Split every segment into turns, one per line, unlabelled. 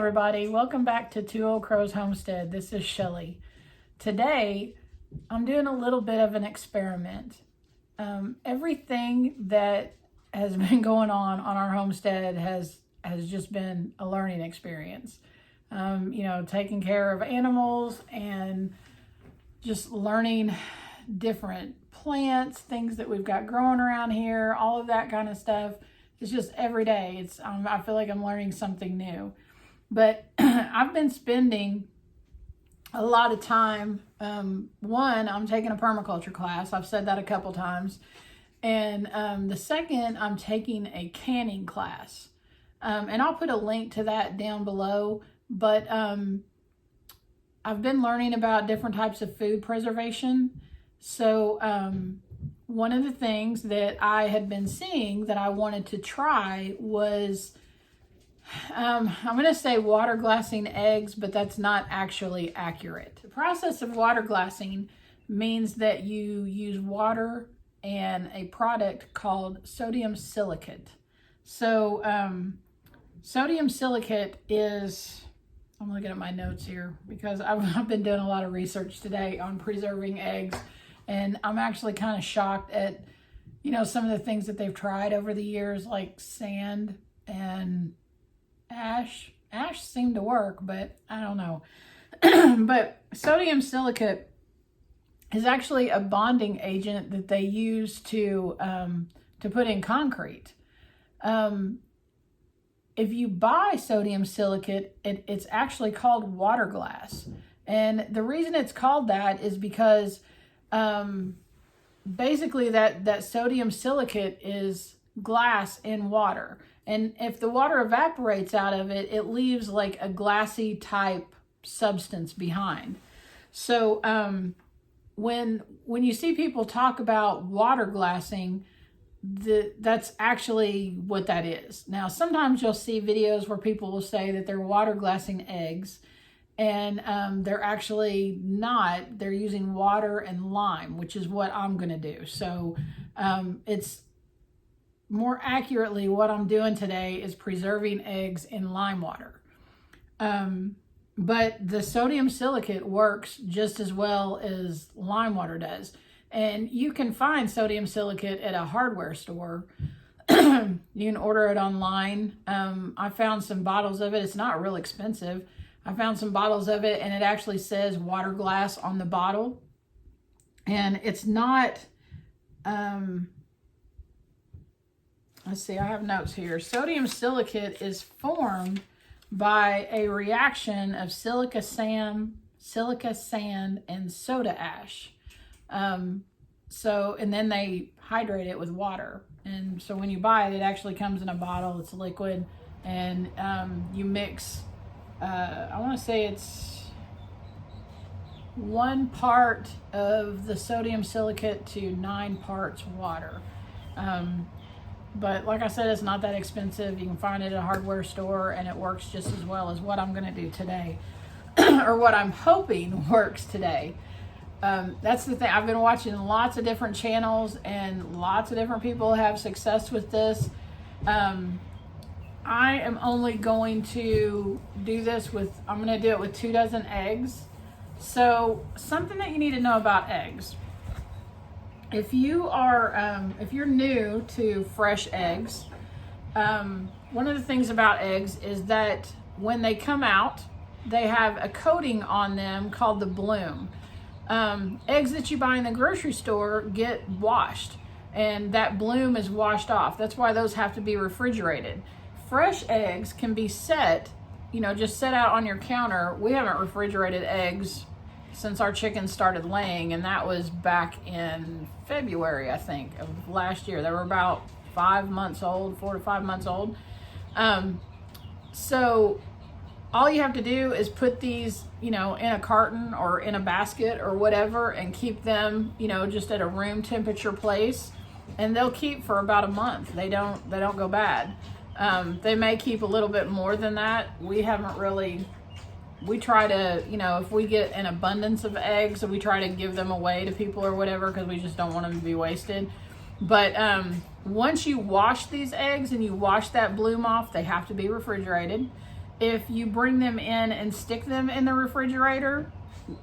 everybody, welcome back to Two Old Crows Homestead. This is Shelly. Today I'm doing a little bit of an experiment. Everything that has been going on our homestead has just been a learning experience. Taking care of animals and just learning different plants, things that we've got growing around here, all of that kind of stuff. It's just every day. I feel like I'm learning something new. But I've been spending a lot of time. One, I'm taking a permaculture class. I've said that a couple times. And the second, I'm taking a canning class. And I'll put a link to that down below. But I've been learning about different types of food preservation. So one of the things that I had been seeing that I wanted to try was, I'm going to say water glassing eggs, but that's not actually accurate. The process of water glassing means that you use water and a product called sodium silicate. So sodium silicate is, I'm looking at my notes here because I've been doing a lot of research today on preserving eggs. And I'm actually kind of shocked at, some of the things that they've tried over the years, like sand and ash. Ash seemed to work, but I don't know. But sodium silicate is actually a bonding agent that they use to put in concrete. If you buy sodium silicate, it's actually called water glass. And the reason it's called that is because basically that sodium silicate is glass in water. And if the water evaporates out of it, it leaves like a glassy type substance behind. So when you see people talk about water glassing, that's actually what that is. Now, sometimes you'll see videos where people will say that they're water glassing eggs, and they're actually not. They're using water and lime, which is what I'm going to do. So it's more accurately what I'm doing today is preserving eggs in lime water. But the sodium silicate works just as well as lime water does. And you can find sodium silicate at a hardware store. You can order it online. I found some bottles of it. It's not real expensive. I found some bottles of it, and it actually says water glass on the bottle. And it's not, let's see, I have notes here. Sodium silicate is formed by a reaction of silica sand, and soda ash. And then they hydrate it with water. And so when you buy it, it actually comes in a bottle. It's liquid, and you mix, I want to say it's 1 part of the sodium silicate to 9 parts water. But like I said, it's not that expensive. You can find it at a hardware store, and it works just as well as what I'm going to do today, or what I'm hoping works today. That's the thing. I've been watching lots of different channels, and lots of different people have success with this. I am only going to do this I'm going to do it with 2 dozen eggs. So something that you need to know about eggs. If you're new to fresh eggs, one of the things about eggs is that when they come out, they have a coating on them called the bloom. Eggs that you buy in the grocery store get washed, and that bloom is washed off. That's why those have to be refrigerated. Fresh eggs can be set, just set out on your counter. We haven't refrigerated eggs since our chickens started laying, and that was back in February, I think, of last year. They were about 5 months old, 4 to 5 months old. So all you have to do is put these, in a carton or in a basket or whatever, and keep them, just at a room temperature place, and they'll keep for about a month. They don't go bad. They may keep a little bit more than that. We try to, if we get an abundance of eggs, we try to give them away to people or whatever, because we just don't want them to be wasted. But once you wash these eggs and you wash that bloom off, they have to be refrigerated. if you bring them in and stick them in the refrigerator,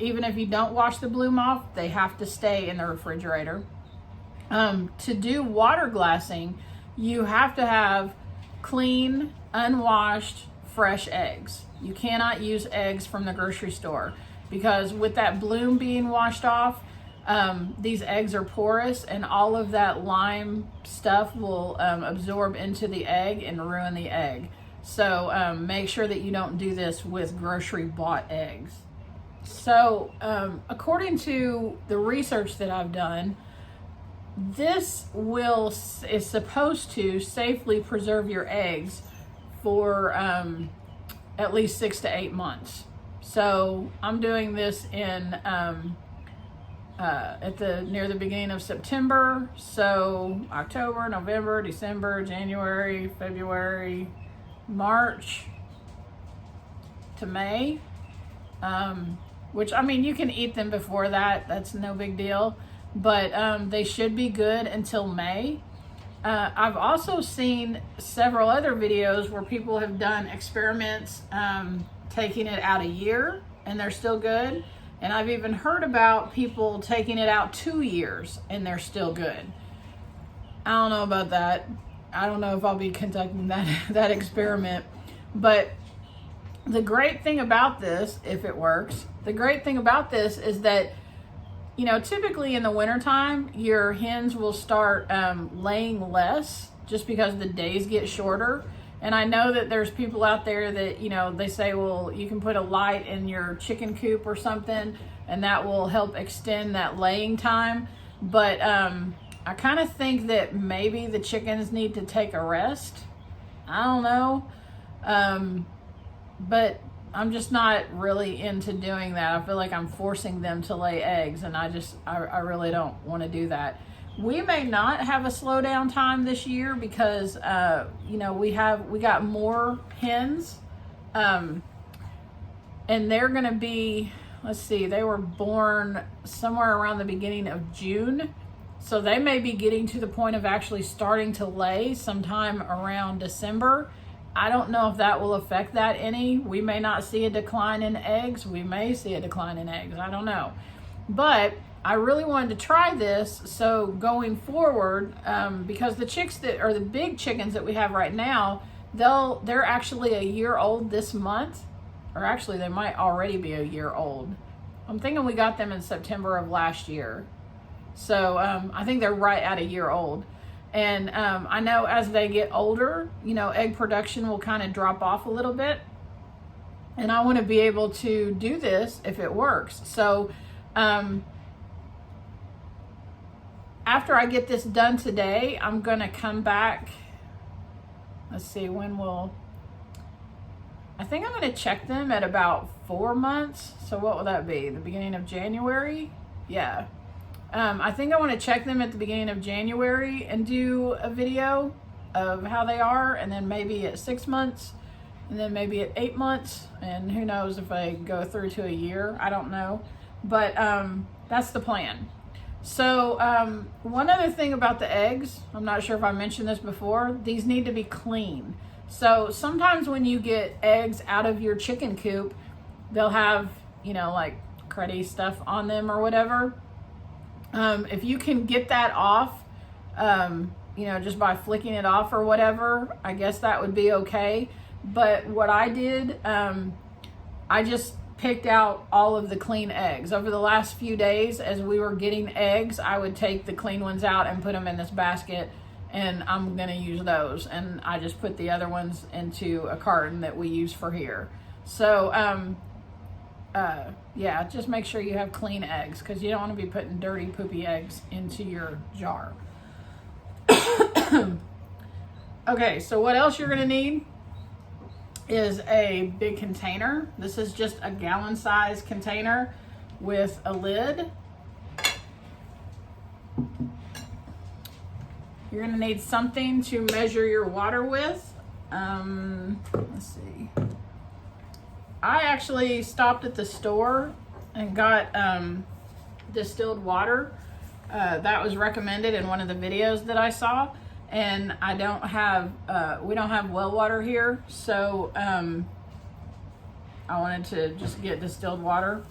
even if you don't wash the bloom off, they have to stay in the refrigerator. To do water glassing, you have to have clean, unwashed, fresh eggs. You cannot use eggs from the grocery store, because with that bloom being washed off, these eggs are porous, and all of that lime stuff will absorb into the egg and ruin the egg. So make sure that you don't do this with grocery bought eggs. So according to the research that I've done, this is supposed to safely preserve your eggs for at least 6 to 8 months. So I'm doing this in near the beginning of September. So October, November, December, January, February, March to May. Which, I mean, you can eat them before that. That's no big deal. But they should be good until May. I've also seen several other videos where people have done experiments taking it out a year and they're still good. And I've even heard about people taking it out 2 years and they're still good. I don't know about that. I don't know if I'll be conducting that experiment. But the great thing about this, if it works, the great thing about this is that, you know, typically in the wintertime, your hens will start laying less just because the days get shorter. And I know that there's people out there that, you know, they say, well, you can put a light in your chicken coop or something, and that will help extend that laying time. But I kind of think that maybe the chickens need to take a rest. I don't know. But I'm just not really into doing that. I feel like I'm forcing them to lay eggs, and I really don't want to do that. We may not have a slowdown time this year because, you know, we got more hens, and they're going to be, let's see, they were born somewhere around the beginning of June. So they may be getting to the point of actually starting to lay sometime around December. I don't know if that will affect that any. We may not see a decline in eggs. We may see a decline in eggs. I don't know. But I really wanted to try this. So going forward, because the chicks that are the big chickens that we have right now, they're actually a year old this month. Or actually, they might already be a year old. I'm thinking we got them in September of last year. So I think they're right at a year old. And I know as they get older, you know, egg production will kind of drop off a little bit. And I want to be able to do this if it works. So after I get this done today, I'm going to come back. Let's see, I think I'm going to check them at about 4 months. So what will that be? The beginning of January? Yeah. I think I want to check them at the beginning of January and do a video of how they are, and then maybe at 6 months, and then maybe at 8 months, and who knows if I go through to a year. I don't know, but that's the plan. So one other thing about the eggs, I'm not sure if I mentioned this before, these need to be clean. So sometimes when you get eggs out of your chicken coop, they'll have, you know, like cruddy stuff on them or whatever. If you can get that off, you know, just by flicking it off or whatever, I guess that would be okay. But what I did, I just picked out all of the clean eggs. Over the last few days, as we were getting eggs, I would take the clean ones out and put them in this basket, and I'm going to use those. And I just put the other ones into a carton that we use for here. So, yeah, just make sure you have clean eggs, because you don't want to be putting dirty, poopy eggs into your jar. Okay, so what else you're going to need is a big container. This is just a gallon size container with a lid. You're going to need something to measure your water with. Let's see. I actually stopped at the store and got distilled water. That was recommended in one of the videos that I saw. And I don't have, we don't have well water here. So I wanted to just get distilled water.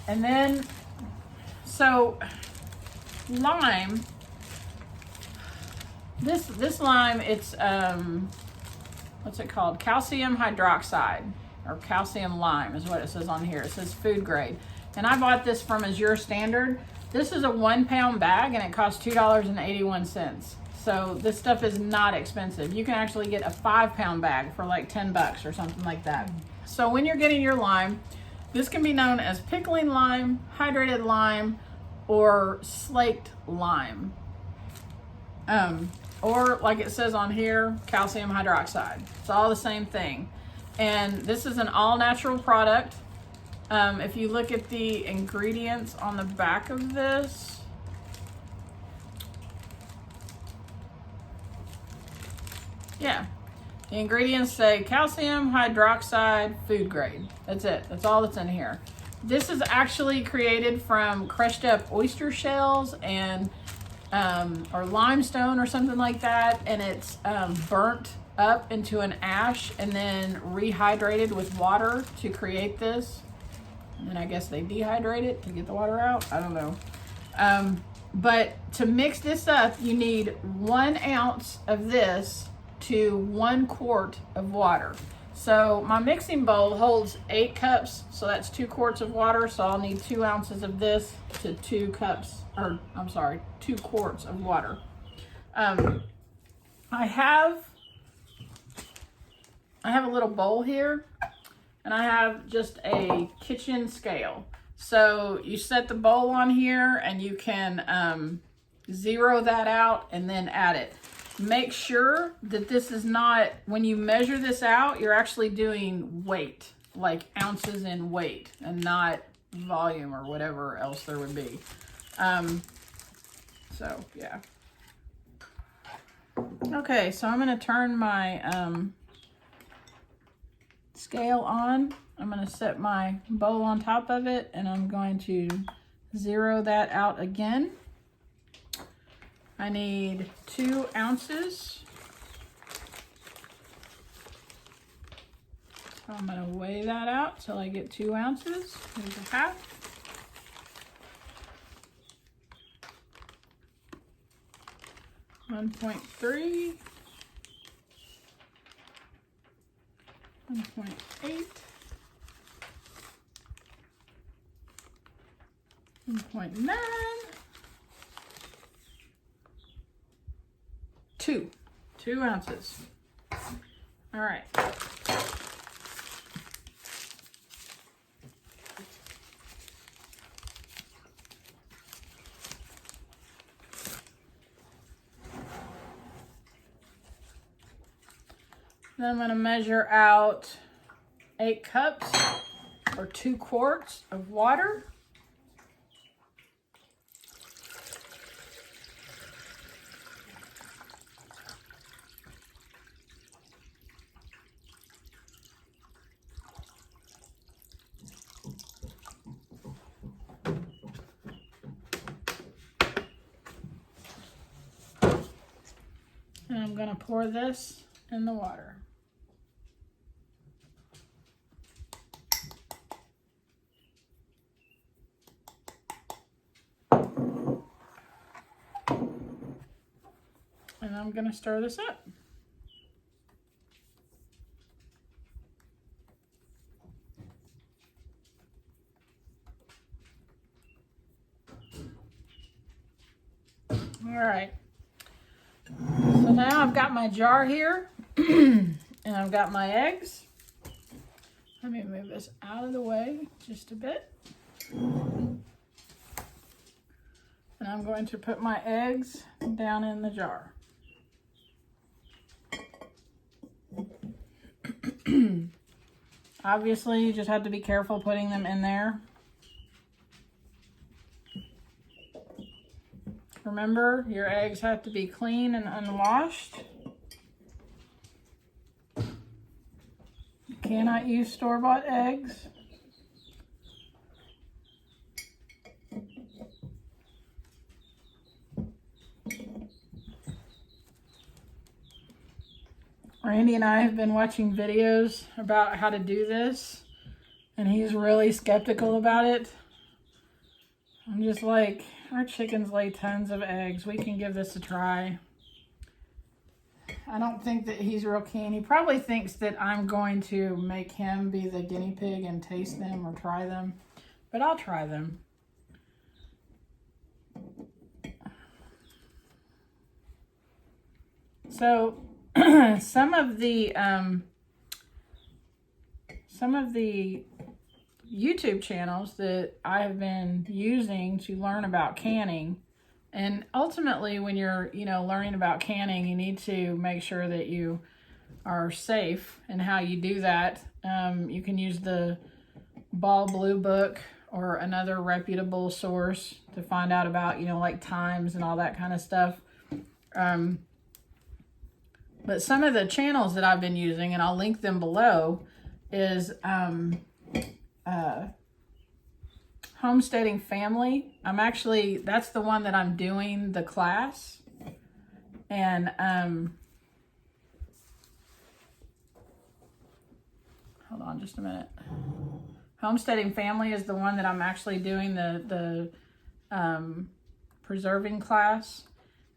And then, so lime, this lime, it's, what's it called? Calcium hydroxide, or calcium lime is what it says on here. It says food grade. And I bought this from Azure Standard. This is a 1 pound bag and it costs $2.81. So this stuff is not expensive. You can actually get a 5 pound bag for like 10 bucks or something like that. So when you're getting your lime, this can be known as pickling lime, hydrated lime, or slaked lime. Or like it says on here, calcium hydroxide. It's all the same thing. And this is an all natural product. If you look at the ingredients on the back of this, yeah, the ingredients say calcium hydroxide food grade. That's it. That's all that's in here. This is actually created from crushed up oyster shells and or limestone or something like that, and it's burnt up into an ash and then rehydrated with water to create this. And then I guess they dehydrate it to get the water out. I don't know. But to mix this up, you need 1 ounce of this to 1 quart of water. So my mixing bowl holds 8 cups, so that's 2 quarts of water. So I'll need 2 ounces of this to 2 quarts of water. I have a little bowl here, and I have just a kitchen scale. So you set the bowl on here and you can zero that out and then add it. Make sure that this is not, when you measure this out, you're actually doing weight, like ounces in weight and not volume or whatever else there would be. So yeah. Okay, so I'm gonna turn my scale on. I'm going to set my bowl on top of it and I'm going to zero that out again. I need 2 ounces. So I'm going to weigh that out till I get 2 ounces. Here's a half. $1.3. 1.8. 1.9. 2 ounces. All right. Then I'm going to measure out 8 cups or 2 quarts of water. And I'm going to pour this in the water. And I'm going to stir this up. All right. So now I've got my jar here and I've got my eggs. Let me move this out of the way just a bit. And I'm going to put my eggs down in the jar. Obviously, you just have to be careful putting them in there. Remember, your eggs have to be clean and unwashed. You cannot use store-bought eggs. Randy and I have been watching videos about how to do this, and he's really skeptical about it. I'm just like, our chickens lay tons of eggs. We can give this a try. I don't think that he's real keen. He probably thinks that I'm going to make him be the guinea pig and taste them or try them, but I'll try them. So some of the YouTube channels that I have been using to learn about canning, and ultimately when you're, learning about canning, you need to make sure that you are safe in how you do that. You can use the Ball Blue Book or another reputable source to find out about, like times and all that kind of stuff. But some of the channels that I've been using, and I'll link them below, is Homesteading Family. That's the one that I'm doing the class. And hold on just a minute. Homesteading Family is the one that I'm actually doing the preserving class.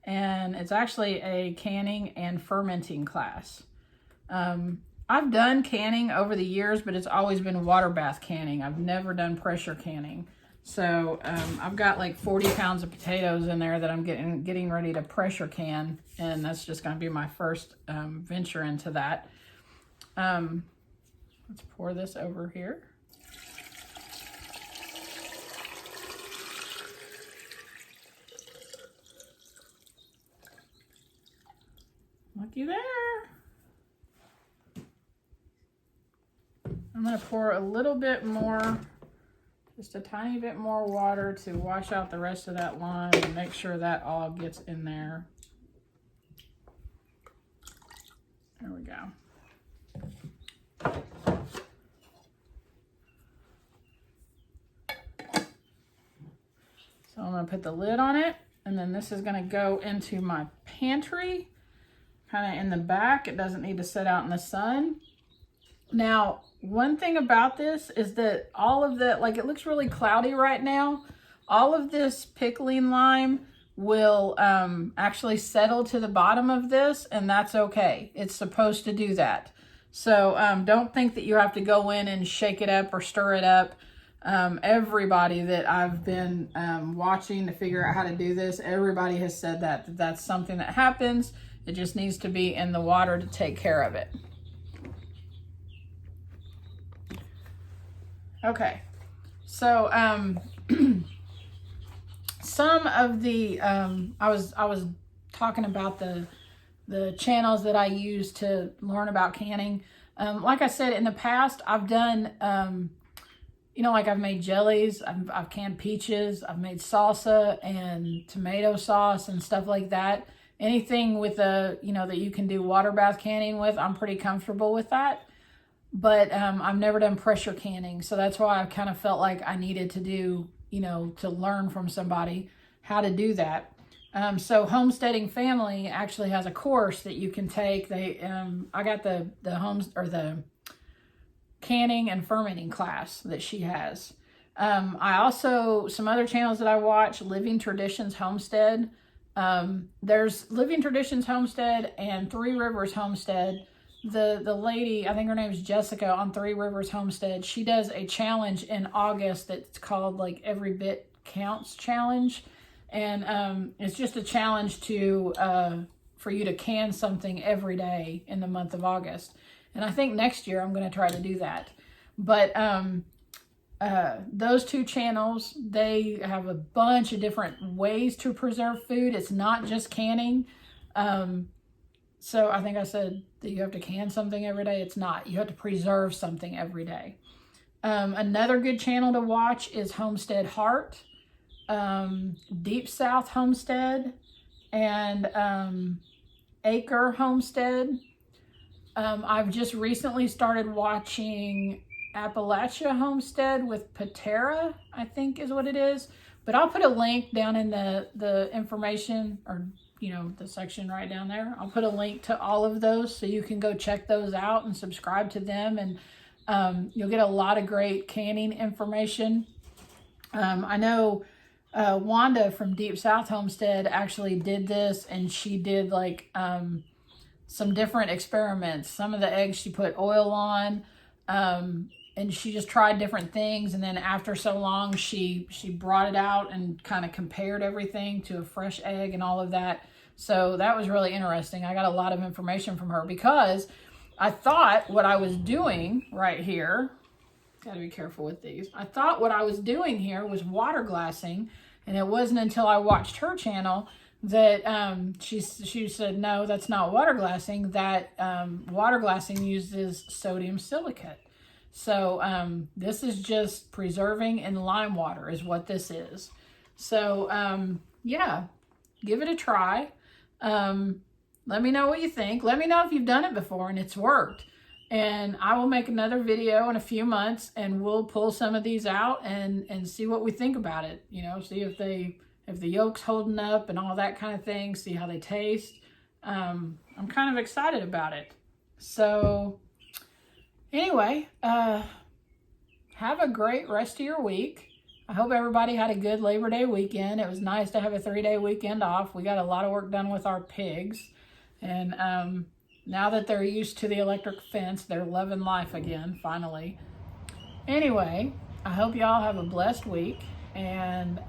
And it's actually a canning and fermenting class. I've done canning over the years, but it's always been water bath canning. I've never done pressure canning. So I've got like 40 pounds of potatoes in there that I'm getting ready to pressure can, and that's just going to be my first venture into that. Let's pour this over here. Looky there. I'm going to pour a little bit more, just a tiny bit more water to wash out the rest of that lime and make sure that all gets in there. There we go. So I'm going to put the lid on it, and then this is going to go into my pantry, kind of in the back. It doesn't need to sit out in the sun. Now, one thing about this is that all of the, like, it looks really cloudy right now. All of this pickling lime will actually settle to the bottom of this, and that's okay. It's supposed to do that. So don't think that you have to go in and shake it up or stir it up. Everybody that I've been watching to figure out how to do this, everybody has said that that's something that happens. It just needs to be in the water to take care of it. Okay, so some of the I was talking about the channels that I use to learn about canning. Like I said, in the past, I've done like I've made jellies, I've canned peaches, I've made salsa and tomato sauce and stuff like that. Anything with that you can do water bath canning with, I'm pretty comfortable with that. But I've never done pressure canning, so that's why I kind of felt like I needed to do, to learn from somebody how to do that. So Homesteading Family actually has a course that you can take. I got the canning and fermenting class that she has. I also, some other channels that I watch, Living Traditions Homestead. There's Living Traditions Homestead and Three Rivers Homestead. The lady, I think her name is Jessica on Three Rivers Homestead, she does a challenge in August that's called like Every Bit Counts Challenge. And it's just a challenge for you to can something every day in the month of August. And I think next year I'm going to try to do that. But those two channels, they have a bunch of different ways to preserve food. It's not just canning. So I think I said that you have to can something every day. It's not. You have to preserve something every day. Another good channel to watch is Homestead Heart, Deep South Homestead, and Acre Homestead. I've just recently started watching Appalachia Homestead with Patara, I think is what it is. But I'll put a link down in the information, or the section right down there. I'll put a link to all of those so you can go check those out and subscribe to them. And You'll get a lot of great canning information. I know Wanda from Deep South Homestead actually did this, and she did like some different experiments. Some of the eggs she put oil on, and she just tried different things, and then after so long she brought it out and kind of compared everything to a fresh egg and all of that. So that was really interesting. I got a lot of information from her because I thought what I was doing right here, got to be careful with these. I thought what I was doing here was water glassing, and it wasn't until I watched her channel that she said, no, that's not water glassing. That water glassing uses sodium silicate. So this is just preserving in lime water is what this is. So yeah, give it a try. Let me know what you think. Let me know if you've done it before and it's worked. And I will make another video in a few months, and we'll pull some of these out and see what we think about it. You know, see if the yolk's holding up and all that kind of thing. See how they taste. I'm kind of excited about it. So anyway, have a great rest of your week. I hope everybody had a good Labor Day weekend. It was nice to have a 3-day weekend off. We got a lot of work done with our pigs. And now that they're used to the electric fence, they're loving life again, finally. Anyway, I hope y'all have a blessed week. And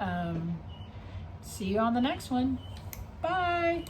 see you on the next one. Bye.